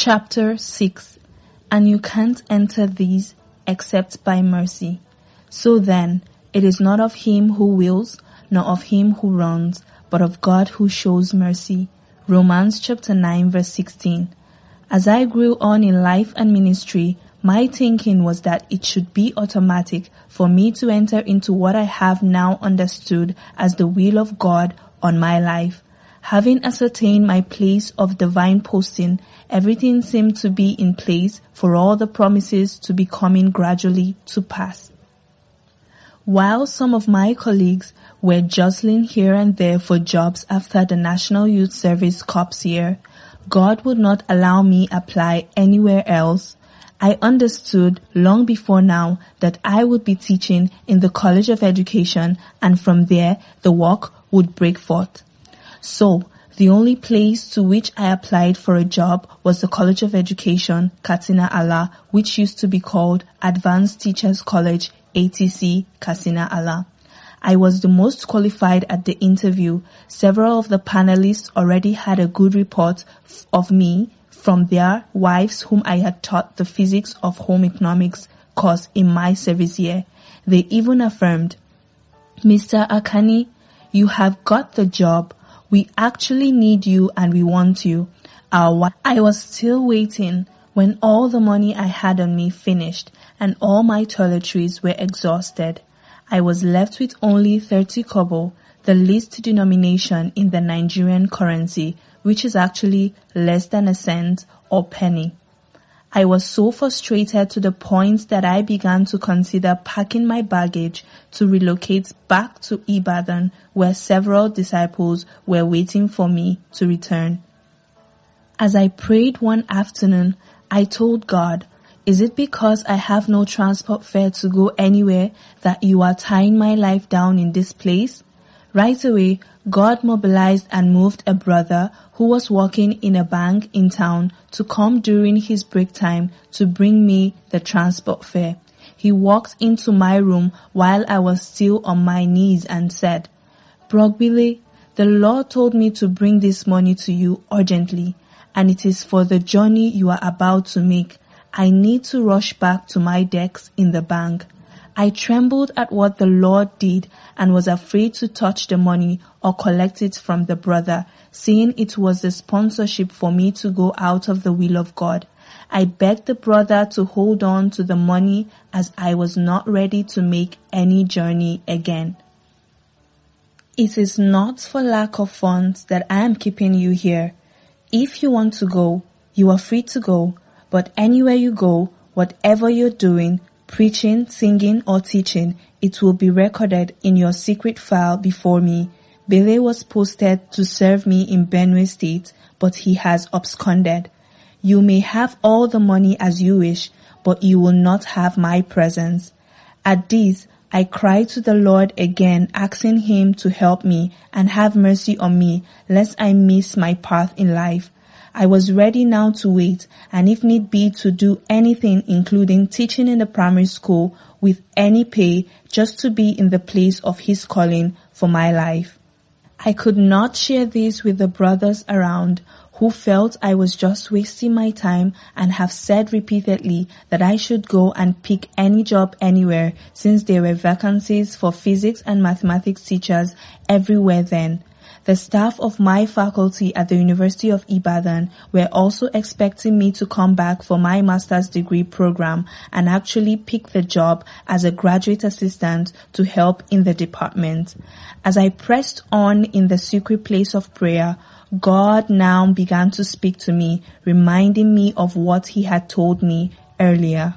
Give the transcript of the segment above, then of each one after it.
Chapter 6. And you can't enter these except by mercy. So then, it is not of him who wills, nor of him who runs, but of God who shows mercy. Romans chapter 9 verse 16. As I grew on in life and ministry, my thinking was that it should be automatic for me to enter into what I have now understood as the will of God on my life. Having ascertained my place of divine posting, everything seemed to be in place for all the promises to be coming gradually to pass. While some of my colleagues were jostling here and there for jobs after the National Youth Service Corps year, God would not allow me apply anywhere else. I understood long before now that I would be teaching in the College of Education, and from there the work would break forth. So, the only place to which I applied for a job was the College of Education, Katsina Allah, which used to be called Advanced Teachers College, ATC, Katsina Allah. I was the most qualified at the interview. Several of the panelists already had a good report of me from their wives whom I had taught the physics of home economics course in my service year. They even affirmed, "Mr. Akanni, you have got the job. We actually need you and we want you." I was still waiting when all the money I had on me finished and all my toiletries were exhausted. I was left with only 30 kobo, the least denomination in the Nigerian currency, which is actually less than a cent or penny. I was so frustrated to the point that I began to consider packing my baggage to relocate back to Ibadan, where several disciples were waiting for me to return. As I prayed one afternoon, I told God, "Is it because I have no transport fare to go anywhere that you are tying my life down in this place?" Right away, God mobilized and moved a brother who was working in a bank in town to come during his break time to bring me the transport fare. He walked into my room while I was still on my knees and said, "Gbile, the Lord told me to bring this money to you urgently, and it is for the journey you are about to make. I need to rush back to my desk in the bank." I trembled at what the Lord did and was afraid to touch the money or collect it from the brother, saying it was the sponsorship for me to go out of the will of God. I begged the brother to hold on to the money as I was not ready to make any journey again. It is not for lack of funds that I am keeping you here. If you want to go, you are free to go, but anywhere you go, whatever you're doing, preaching, singing, or teaching, it will be recorded in your secret file before me. Gbile was posted to serve me in Benue State, but he has absconded. You may have all the money as you wish, but you will not have my presence. At this, I cried to the Lord again, asking him to help me and have mercy on me, lest I miss my path in life. I was ready now to wait, and if need be to do anything, including teaching in the primary school with any pay, just to be in the place of his calling for my life. I could not share this with the brothers around, who felt I was just wasting my time and have said repeatedly that I should go and pick any job anywhere, since there were vacancies for physics and mathematics teachers everywhere then. The staff of my faculty at the University of Ibadan were also expecting me to come back for my master's degree program and actually pick the job as a graduate assistant to help in the department. As I pressed on in the secret place of prayer, God now began to speak to me, reminding me of what he had told me earlier.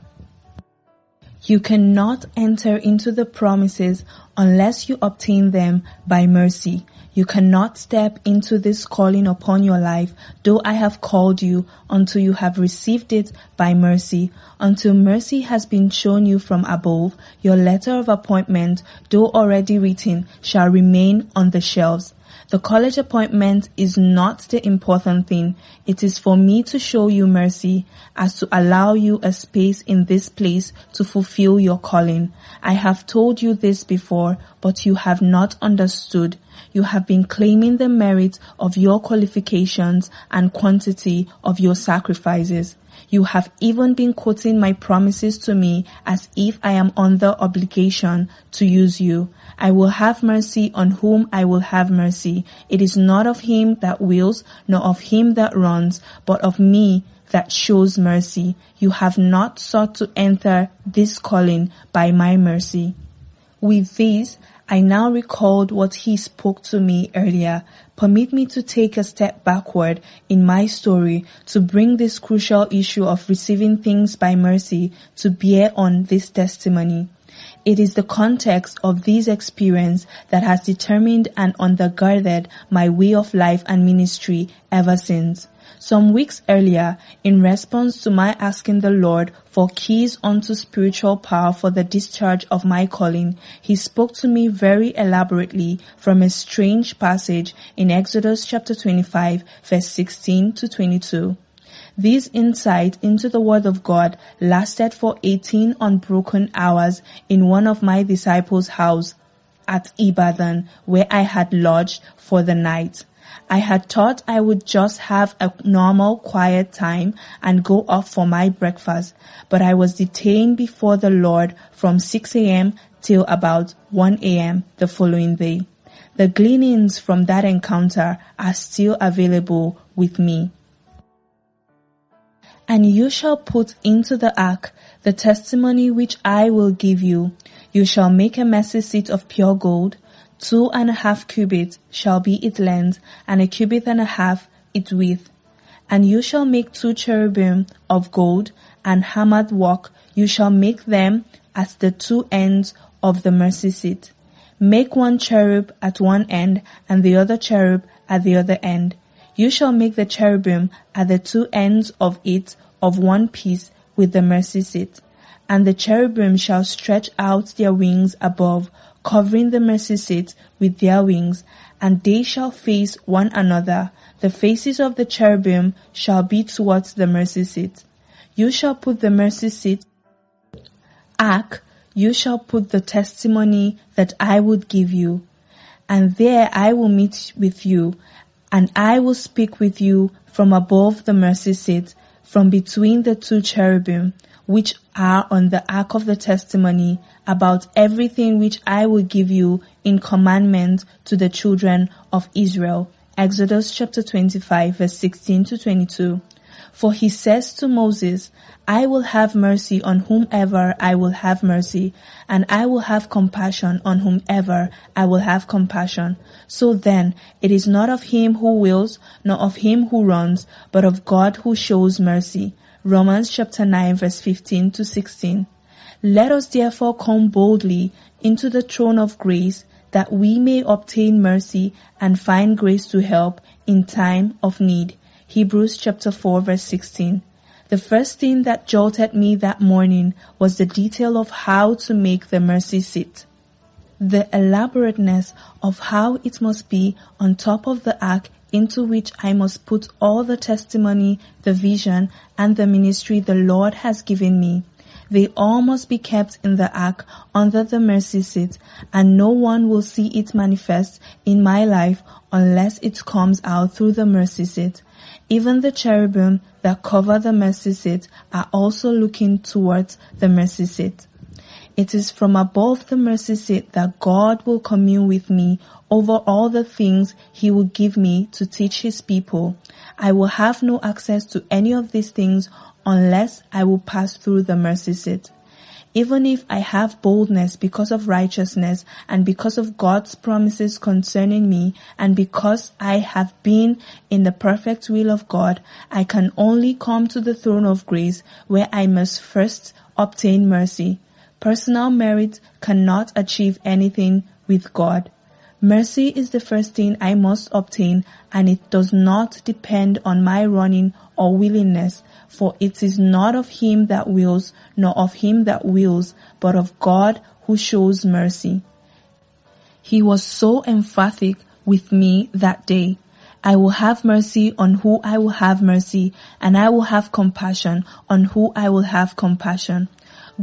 You cannot enter into the promises unless you obtain them by mercy. You cannot step into this calling upon your life, though I have called you, until you have received it by mercy. Until mercy has been shown you from above, your letter of appointment, though already written, shall remain on the shelves. The college appointment is not the important thing. It is for me to show you mercy, as to allow you a space in this place to fulfill your calling. I have told you this before, before, but you have not understood. You have been claiming the merit of your qualifications and quantity of your sacrifices. You have even been quoting my promises to me as if I am under obligation to use you. I will have mercy on whom I will have mercy. It is not of him that wills, nor of him that runs, but of me that shows mercy. You have not sought to enter this calling by my mercy. With this, I now recalled what he spoke to me earlier. Permit me to take a step backward in my story to bring this crucial issue of receiving things by mercy to bear on this testimony. It is the context of this experience that has determined and undergirded my way of life and ministry ever since. Some weeks earlier, in response to my asking the Lord for keys unto spiritual power for the discharge of my calling, he spoke to me very elaborately from a strange passage in Exodus chapter 25, verse 16 to 22. This insight into the Word of God lasted for 18 unbroken hours in one of my disciples' house at Ibadan, where I had lodged for the night. I had thought I would just have a normal quiet time and go off for my breakfast, but I was detained before the Lord from 6 a.m. till about 1 a.m. the following day. The gleanings from that encounter are still available with me. And you shall put into the ark the testimony which I will give you. You shall make a mercy seat of pure gold. 2.5 cubits shall be its length, and 1.5 cubits its width. And you shall make 2 cherubim of gold, and hammered work. You shall make them at the 2 ends of the mercy seat. Make 1 cherub at one end, and the other cherub at the other end. You shall make the cherubim at the 2 ends of it of one piece with the mercy seat. And the cherubim shall stretch out their wings above, covering the mercy seat with their wings, and they shall face one another. The faces of the cherubim shall be towards the mercy seat. You shall put the mercy seat ark, you shall put the testimony that I would give you. And there I will meet with you, and I will speak with you from above the mercy seat, from between the 2 cherubim, which are on the ark of the testimony, about everything which I will give you in commandment to the children of Israel. Exodus chapter 25, verse 16 to 22. For he says to Moses, I will have mercy on whomever I will have mercy, and I will have compassion on whomever I will have compassion. So then, it is not of him who wills, nor of him who runs, but of God who shows mercy. Romans chapter 9, verse 15 to 16. Let us therefore come boldly into the throne of grace, that we may obtain mercy and find grace to help in time of need. Hebrews chapter 4, verse 16. The first thing that jolted me that morning was the detail of how to make the mercy seat. The elaborateness of how it must be on top of the ark, into which I must put all the testimony, the vision, and the ministry the Lord has given me. They all must be kept in the ark under the mercy seat, and no one will see it manifest in my life unless it comes out through the mercy seat. Even the cherubim that cover the mercy seat are also looking towards the mercy seat. It is from above the mercy seat that God will commune with me over all the things he will give me to teach his people. I will have no access to any of these things unless I will pass through the mercy seat. Even if I have boldness because of righteousness and because of God's promises concerning me, and because I have been in the perfect will of God, I can only come to the throne of grace, where I must first obtain mercy. Personal merit cannot achieve anything with God. Mercy is the first thing I must obtain, and it does not depend on my running or willingness, for it is not of him that wills, nor of him that wills, but of God who shows mercy. He was so emphatic with me that day. I will have mercy on who I will have mercy, and I will have compassion on who I will have compassion.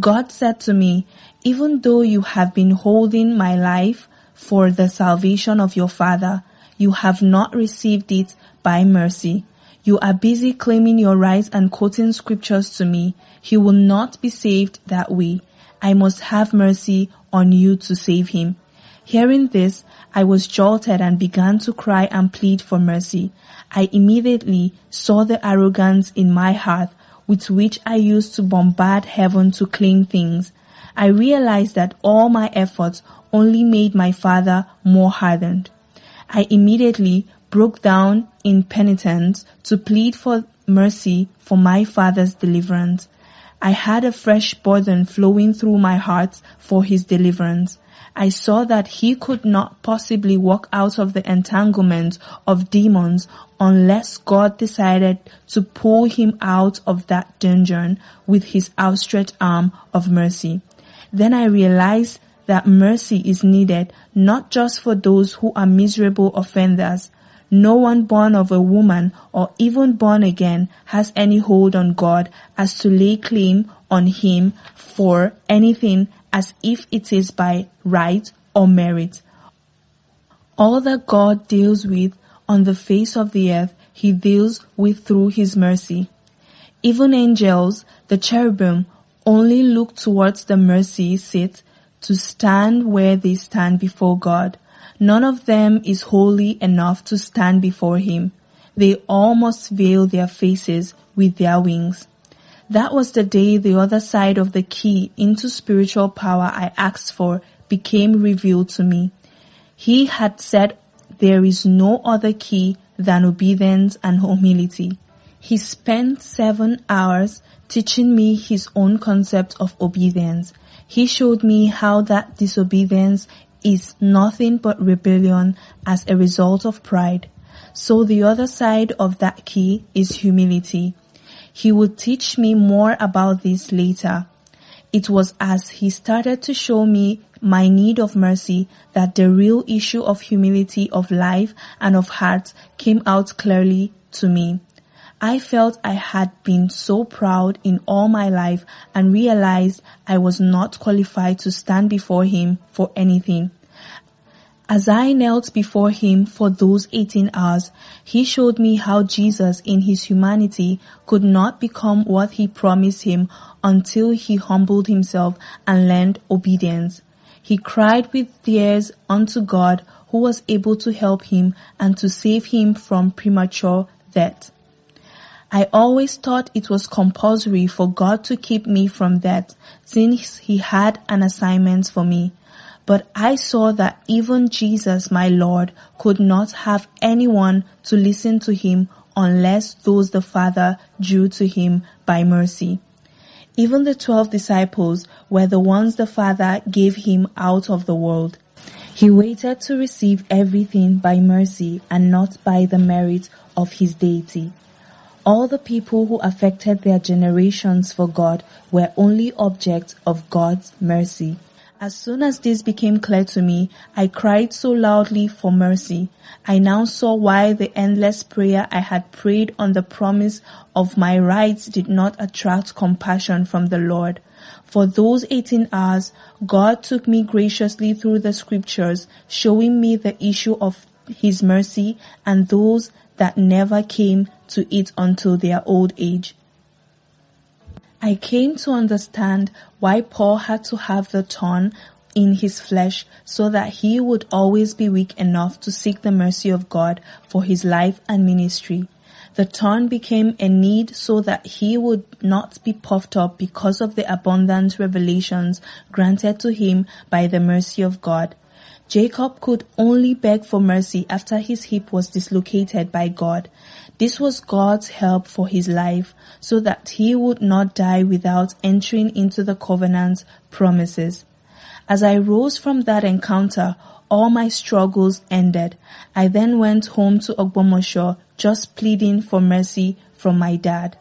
God said to me, even though you have been holding my life for the salvation of your father, you have not received it by mercy. You are busy claiming your rights and quoting scriptures to me. He will not be saved that way. I must have mercy on you to save him. Hearing this, I was jolted and began to cry and plead for mercy. I immediately saw the arrogance in my heart with which I used to bombard heaven to claim things. I realized that all my efforts only made my father more hardened. I immediately broke down in penitence to plead for mercy for my father's deliverance. I had a fresh burden flowing through my heart for his deliverance. I saw that he could not possibly walk out of the entanglement of demons unless God decided to pull him out of that dungeon with his outstretched arm of mercy. Then I realized that mercy is needed not just for those who are miserable offenders. No one born of a woman or even born again has any hold on God as to lay claim on him for anything as if it is by right or merit. All that God deals with on the face of the earth, he deals with through his mercy. Even angels, the cherubim, only look towards the mercy seat to stand where they stand before God. None of them is holy enough to stand before him. They all must veil their faces with their wings. That was the day the other side of the key into spiritual power I asked for became revealed to me. He had said there is no other key than obedience and humility. He spent 7 hours teaching me his own concept of obedience. He showed me how that disobedience is nothing but rebellion as a result of pride. So the other side of that key is humility. He would teach me more about this later. It was as he started to show me my need of mercy that the real issue of humility of life and of heart came out clearly to me. I felt I had been so proud in all my life and realized I was not qualified to stand before him for anything. As I knelt before him for those 18 hours, he showed me how Jesus in his humanity could not become what he promised him until he humbled himself and learned obedience. He cried with tears unto God, who was able to help him and to save him from premature death. I always thought it was compulsory for God to keep me from death, since he had an assignment for me. But I saw that even Jesus, my Lord, could not have anyone to listen to him unless those the Father drew to him by mercy. Even the 12 disciples were the ones the Father gave him out of the world. He waited to receive everything by mercy and not by the merit of his deity. All the people who affected their generations for God were only objects of God's mercy. As soon as this became clear to me, I cried so loudly for mercy. I now saw why the endless prayer I had prayed on the promise of my rights did not attract compassion from the Lord. For those 18 hours, God took me graciously through the scriptures, showing me the issue of his mercy and those that never came to it until their old age. I came to understand why Paul had to have the thorn in his flesh so that he would always be weak enough to seek the mercy of God for his life and ministry. The thorn became a need so that he would not be puffed up because of the abundant revelations granted to him by the mercy of God. Jacob could only beg for mercy after his hip was dislocated by God. This was God's help for his life, so that he would not die without entering into the covenant's promises. As I rose from that encounter, all my struggles ended. I then went home to Ogbomosho, just pleading for mercy from my dad.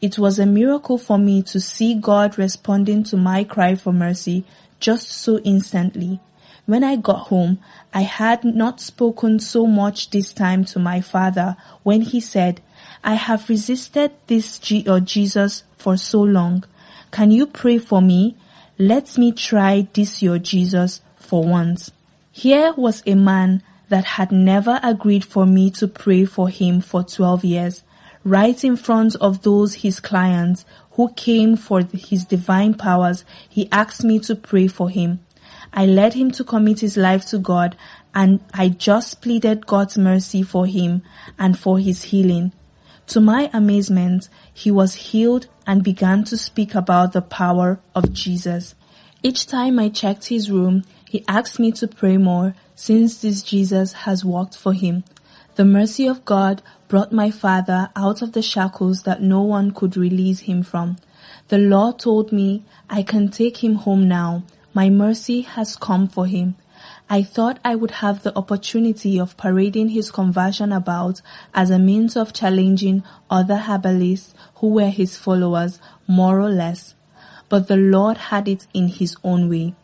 It was a miracle for me to see God responding to my cry for mercy just so instantly. When I got home, I had not spoken so much this time to my father when he said, I have resisted this Jesus for so long. Can you pray for me? Let me try this your Jesus for once. Here was a man that had never agreed for me to pray for him for 12 years, right in front of those his clients who came for his divine powers. He asked me to pray for him. I led him to commit his life to God, and I just pleaded God's mercy for him and for his healing. To my amazement, he was healed and began to speak about the power of Jesus. Each time I checked his room, he asked me to pray more, since this Jesus has worked for him. The mercy of God brought my father out of the shackles that no one could release him from. The Lord told me, I can take him home now. My mercy has come for him. I thought I would have the opportunity of parading his conversion about as a means of challenging other herbalists who were his followers, more or less. But the Lord had it in his own way.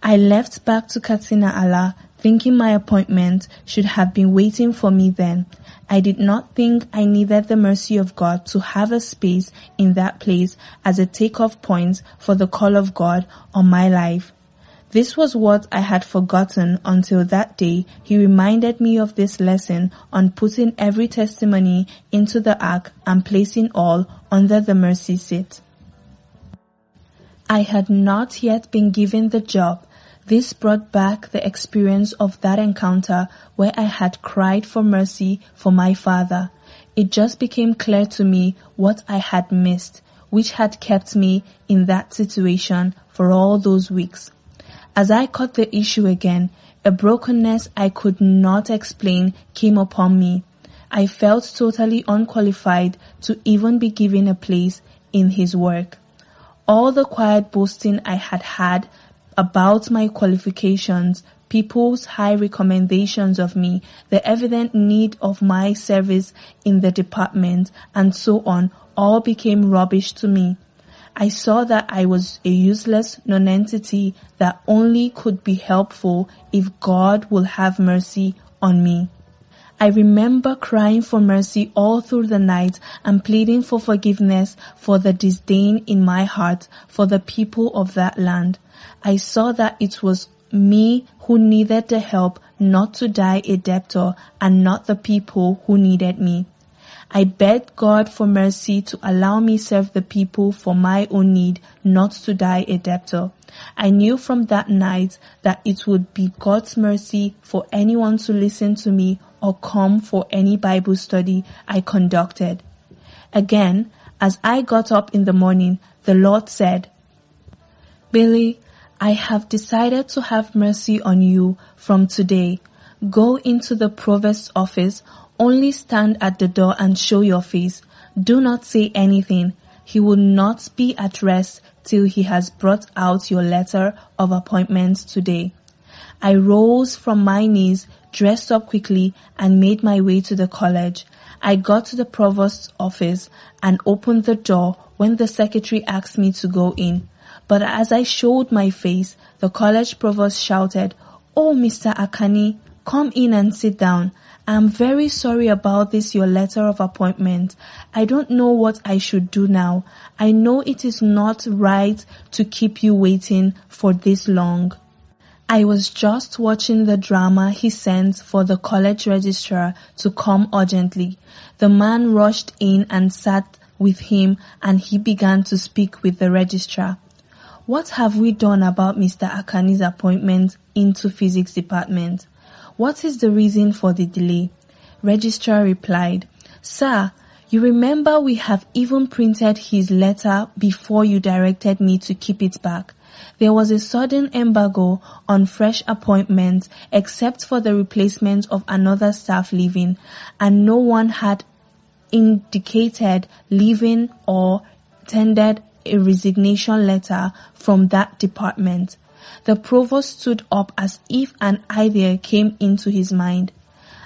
I left back to Katsina Allah, thinking my appointment should have been waiting for me then. I did not think I needed the mercy of God to have a space in that place as a takeoff point for the call of God on my life. This was what I had forgotten until that day he reminded me of this lesson on putting every testimony into the ark and placing all under the mercy seat. I had not yet been given the job. This brought back the experience of that encounter where I had cried for mercy for my father. It just became clear to me what I had missed, which had kept me in that situation for all those weeks. As I caught the issue again, a brokenness I could not explain came upon me. I felt totally unqualified to even be given a place in his work. All the quiet boasting I had had about my qualifications, people's high recommendations of me, the evident need of my service in the department, and so on, all became rubbish to me. I saw that I was a useless nonentity that only could be helpful if God will have mercy on me. I remember crying for mercy all through the night and pleading for forgiveness for the disdain in my heart for the people of that land. I saw that it was me who needed the help not to die a debtor and not the people who needed me. I begged God for mercy to allow me serve the people for my own need, not to die a debtor. I knew from that night that it would be God's mercy for anyone to listen to me or come for any Bible study I conducted. Again, as I got up in the morning, the Lord said, Billy, I have decided to have mercy on you from today. Go into the provost's office. Only stand at the door and show your face. Do not say anything. He will not be at rest till he has brought out your letter of appointment today. I rose from my knees, dressed up quickly, and made my way to the college. I got to the provost's office and opened the door when the secretary asked me to go in. But as I showed my face, the college provost shouted, "Oh, Mr. Akanni, come in and sit down. I'm very sorry about this, your letter of appointment. I don't know what I should do now. I know it is not right to keep you waiting for this long." I was just watching the drama he sent for the college registrar to come urgently. The man rushed in and sat with him, and he began to speak with the registrar. "What have we done about Mr. Akanni's appointment into physics department? What is the reason for the delay?" Registrar replied, "Sir, you remember we have even printed his letter before you directed me to keep it back. There was a sudden embargo on fresh appointments except for the replacement of another staff leaving, and no one had indicated leaving or tendered a resignation letter from that department." The provost stood up as if an idea came into his mind.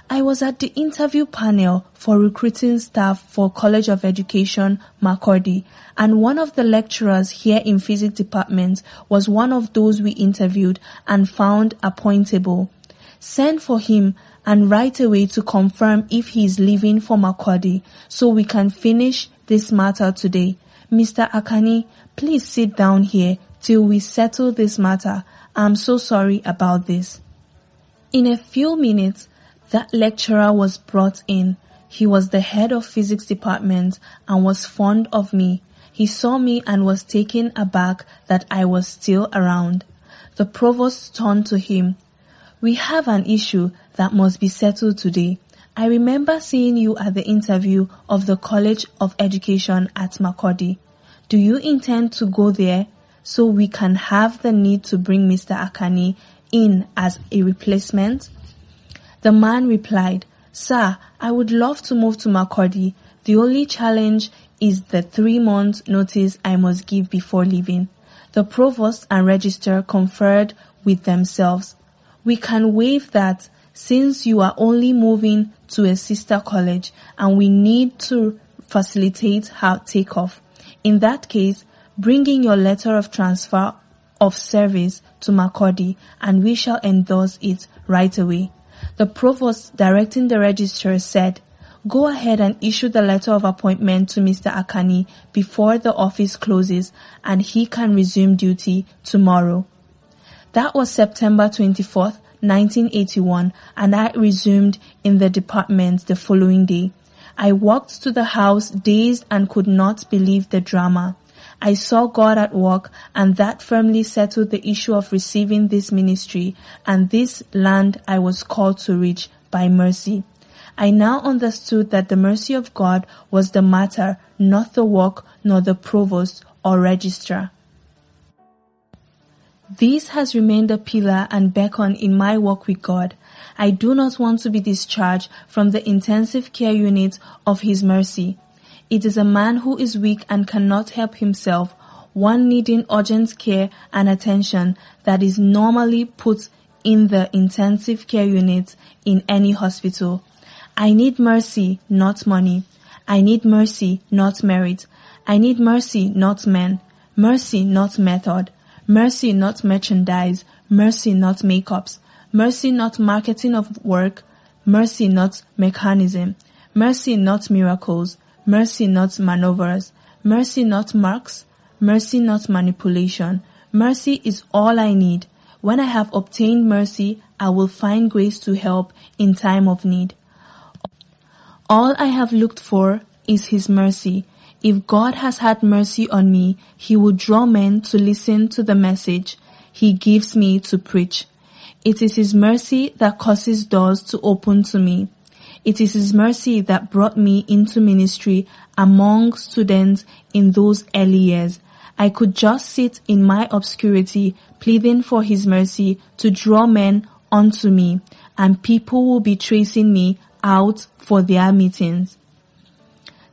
"I was at the interview panel for recruiting staff for College of Education, Makurdi, and one of the lecturers here in physics department was one of those we interviewed and found appointable. Send for him and right away to confirm if he is leaving for Makurdi so we can finish this matter today. Mr. Akanni, please sit down here till we settle this matter. I'm so sorry about this. In a few minutes, that lecturer was brought in. He was the head of physics department and was fond of me. He saw me and was taken aback that I was still around. The provost turned to him. We have an issue that must be settled today. I remember seeing you at the interview of the College of Education at Makurdi. Do you intend to go there so we can have the need to bring Mr. Akanni in as a replacement? The man replied, Sir, I would love to move to Makurdi. The only challenge is the 3-month notice I must give before leaving. The provost and registrar conferred with themselves. We can waive that since you are only moving to a sister college and we need to facilitate her takeoff. In that case, bring in your letter of transfer of service to Makurdi and we shall endorse it right away. The provost, directing the registrar, said, Go ahead and issue the letter of appointment to Mr. Akanni before the office closes and he can resume duty tomorrow. That was September 24th, 1981, and I resumed in the department the following day. I walked to the house dazed and could not believe the drama. I saw God at work, and that firmly settled the issue of receiving this ministry and this land I was called to reach by mercy. I now understood that the mercy of God was the matter, not the work nor the provost or registrar. This has remained a pillar and beacon in my work with God. I do not want to be discharged from the intensive care unit of His mercy. It is a man who is weak and cannot help himself, one needing urgent care and attention that is normally put in the intensive care unit in any hospital. I need mercy, not money. I need mercy, not merit. I need mercy, not men. Mercy, not method. Mercy, not merchandise. Mercy, not makeups. Mercy, not marketing of work. Mercy, not mechanism. Mercy, not miracles. Mercy, not maneuvers. Mercy, not marks. Mercy, not manipulation. Mercy is all I need. When I have obtained mercy, I will find grace to help in time of need. All I have looked for is His mercy. If God has had mercy on me, He will draw men to listen to the message He gives me to preach. It is His mercy that causes doors to open to me. It is His mercy that brought me into ministry among students in those early years. I could just sit in my obscurity pleading for His mercy to draw men unto me, and people will be tracing me out for their meetings.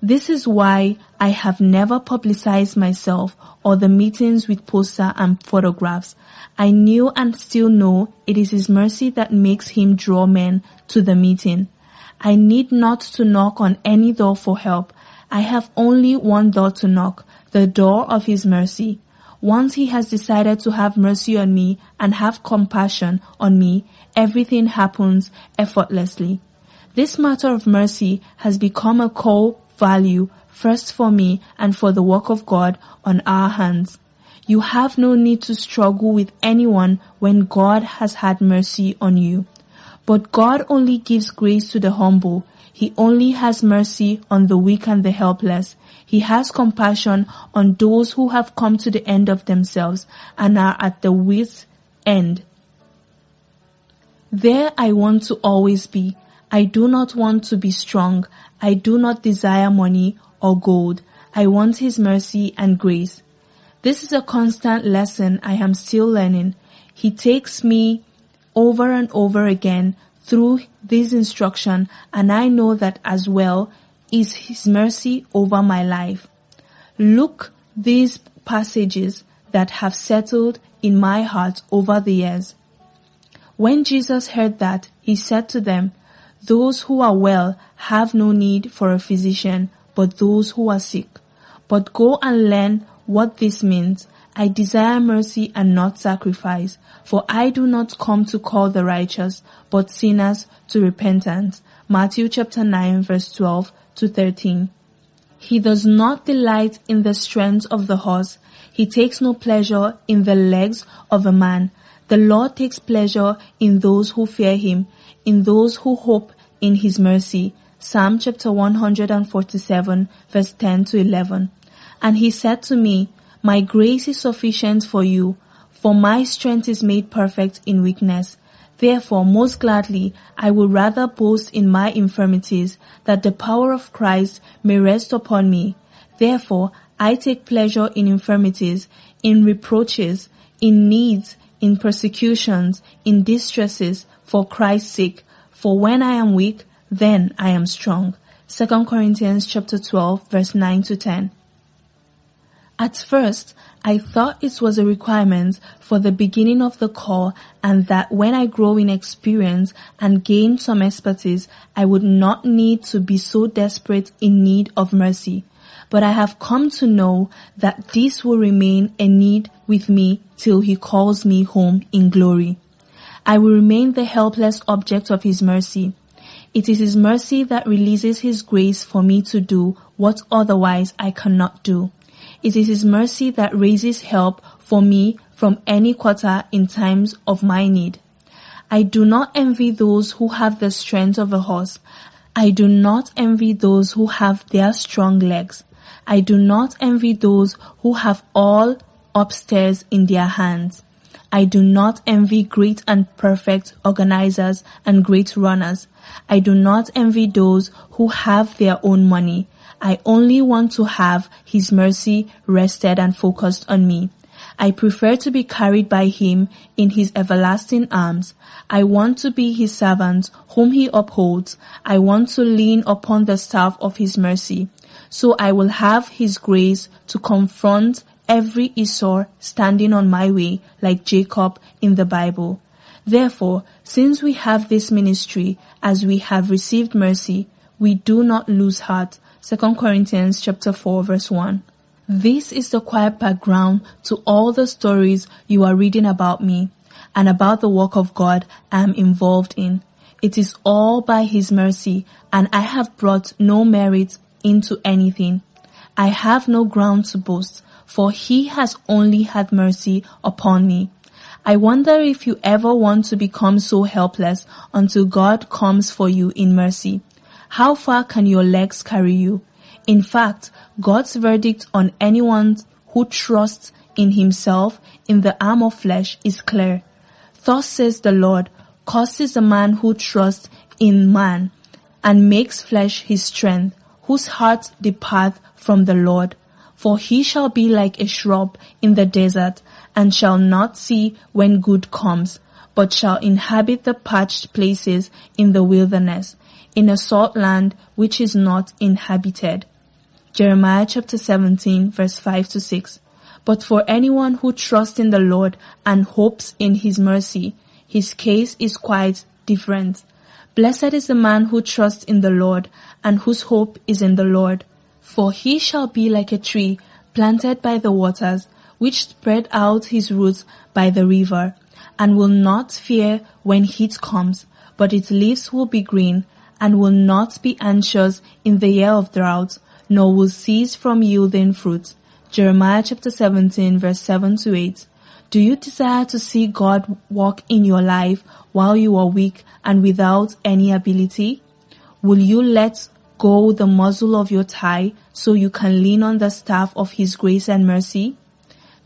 This is why I have never publicized myself or the meetings with poster and photographs. I knew and still know it is His mercy that makes Him draw men to the meeting. I need not to knock on any door for help. I have only one door to knock, the door of His mercy. Once He has decided to have mercy on me and have compassion on me, everything happens effortlessly. This matter of mercy has become a core value first for me and for the work of God on our hands. You have no need to struggle with anyone when God has had mercy on you. But God only gives grace to the humble. He only has mercy on the weak and the helpless. He has compassion on those who have come to the end of themselves and are at the wit's end. There I want to always be. I do not want to be strong. I do not desire money or gold. I want His mercy and grace. This is a constant lesson I am still learning. He takes me over and over again through this instruction, and I know that as well is His mercy over my life. Look, these passages that have settled in my heart over the years. When Jesus heard that, He said to them, Those who are well have no need for a physician, but those who are sick. But go and learn what this means. I desire mercy and not sacrifice, for I do not come to call the righteous, but sinners to repentance. Matthew chapter 9 verse 12 to 13. He does not delight in the strength of the horse. He takes no pleasure in the legs of a man. The Lord takes pleasure in those who fear him, in those who hope in his mercy. Psalm chapter 147, verse 10 to 11. And he said to me, My grace is sufficient for you, for my strength is made perfect in weakness. Therefore, most gladly, I will rather boast in my infirmities, that the power of Christ may rest upon me. Therefore, I take pleasure in infirmities, in reproaches, in needs, in persecutions, in distresses, for Christ's sake. For when I am weak, then I am strong. 2 Corinthians chapter 12, verse 9 to 10. At first, I thought it was a requirement for the beginning of the call, and that when I grow in experience and gain some expertise, I would not need to be so desperate in need of mercy. But I have come to know that this will remain a need with me till he calls me home in glory. I will remain the helpless object of his mercy. It is his mercy that releases his grace for me to do what otherwise I cannot do. It is his mercy that raises help for me from any quarter in times of my need. I do not envy those who have the strength of a horse. I do not envy those who have their strong legs. I do not envy those who have all upstairs in their hands. I do not envy great and perfect organizers and great runners. I do not envy those who have their own money. I only want to have his mercy rested and focused on me. I prefer to be carried by him in his everlasting arms. I want to be his servant whom he upholds. I want to lean upon the staff of his mercy. So I will have his grace to confront every Esau standing on my way like Jacob in the Bible. Therefore, since we have this ministry, as we have received mercy, we do not lose heart. 2 Corinthians chapter 4, verse 1. This is the quiet background to all the stories you are reading about me and about the work of God I am involved in. It is all by his mercy, and I have brought no merit into anything. I have no ground to boast, for he has only had mercy upon me. I wonder if you ever want to become so helpless until God comes for you in mercy. How far can your legs carry you? In fact, God's verdict on anyone who trusts in himself in the arm of flesh is clear. Thus says the Lord, cursed is the man who trusts in man and makes flesh his strength, whose heart departeth from the Lord. For he shall be like a shrub in the desert, and shall not see when good comes, but shall inhabit the parched places in the wilderness, in a salt land which is not inhabited. Jeremiah chapter 17, verse 5 to 6. But for anyone who trusts in the Lord and hopes in his mercy, his case is quite different. Blessed is the man who trusts in the Lord and whose hope is in the Lord. For he shall be like a tree planted by the waters, which spread out his roots by the river, and will not fear when heat comes, but its leaves will be green, and will not be anxious in the year of drought, nor will cease from yielding fruit. Jeremiah chapter 17, verse 7 to 8. Do you desire to see God work in your life while you are weak and without any ability? Will you let go the muzzle of your thigh so you can lean on the staff of his grace and mercy?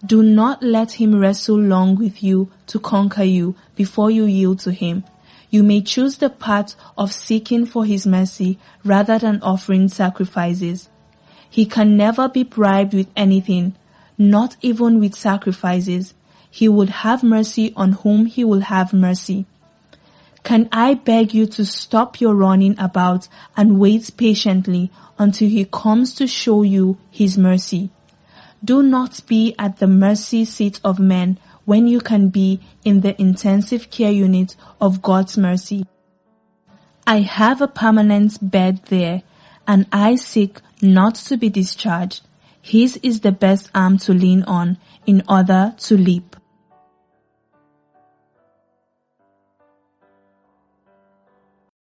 Do not let him wrestle long with you to conquer you before you yield to him. You may choose the path of seeking for his mercy rather than offering sacrifices. He can never be bribed with anything, not even with sacrifices. He would have mercy on whom he will have mercy. Can I beg you to stop your running about and wait patiently until he comes to show you his mercy? Do not be at the mercy seat of men when you can be in the intensive care unit of God's mercy. I have a permanent bed there, and I seek not to be discharged. His is the best arm to lean on in order to leap.